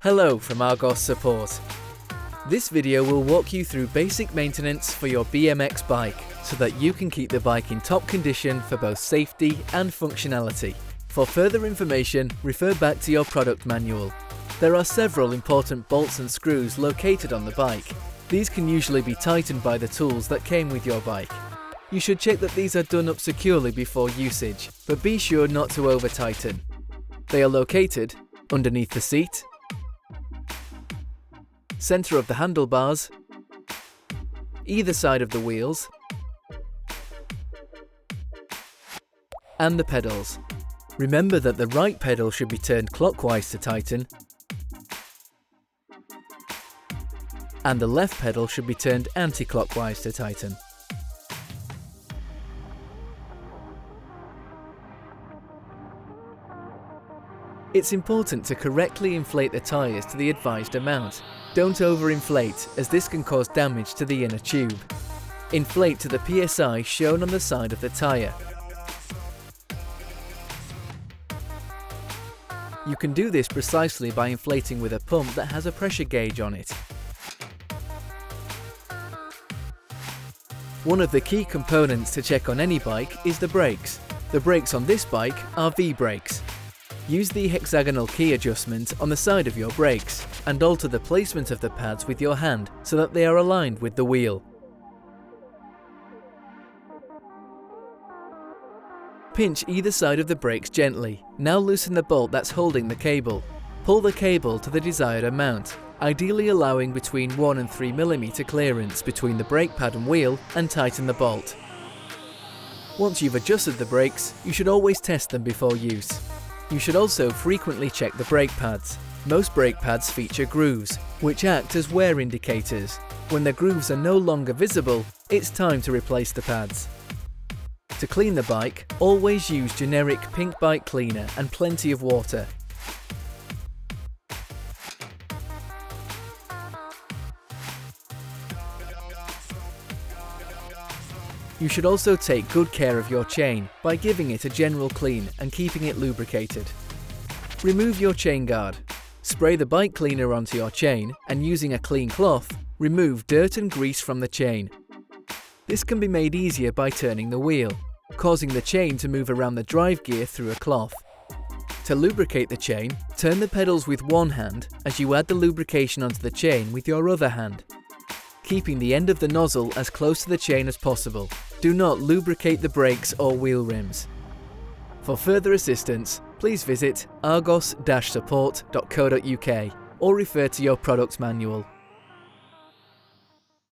Hello from Argos Support. This video will walk you through basic maintenance for your BMX bike so that you can keep the bike in top condition for both safety and functionality. For further information, refer back to your product manual. There are several important bolts and screws located on the bike. These can usually be tightened by the tools that came with your bike. You should check that these are done up securely before usage, but be sure not to over-tighten. They are located underneath the seat, center of the handlebars, either side of the wheels, and the pedals. Remember that the right pedal should be turned clockwise to tighten, and the left pedal should be turned anti-clockwise to tighten. It's important to correctly inflate the tyres to the advised amount. Don't overinflate, as this can cause damage to the inner tube. Inflate to the PSI shown on the side of the tyre. You can do this precisely by inflating with a pump that has a pressure gauge on it. One of the key components to check on any bike is the brakes. The brakes on this bike are V-brakes. Use the hexagonal key adjustment on the side of your brakes and alter the placement of the pads with your hand so that they are aligned with the wheel. Pinch either side of the brakes gently. Now loosen the bolt that's holding the cable. Pull the cable to the desired amount, ideally allowing between 1 and 3 mm clearance between the brake pad and wheel, and tighten the bolt. Once you've adjusted the brakes, you should always test them before use. You should also frequently check the brake pads. Most brake pads feature grooves, which act as wear indicators. When the grooves are no longer visible, it's time to replace the pads. To clean the bike, always use generic pink bike cleaner and plenty of water. You should also take good care of your chain by giving it a general clean and keeping it lubricated. Remove your chain guard. Spray the bike cleaner onto your chain and, using a clean cloth, remove dirt and grease from the chain. This can be made easier by turning the wheel, causing the chain to move around the drive gear through a cloth. To lubricate the chain, turn the pedals with one hand as you add the lubrication onto the chain with your other hand, keeping the end of the nozzle as close to the chain as possible. Do not lubricate the brakes or wheel rims. For further assistance, please visit argos-support.co.uk or refer to your product manual.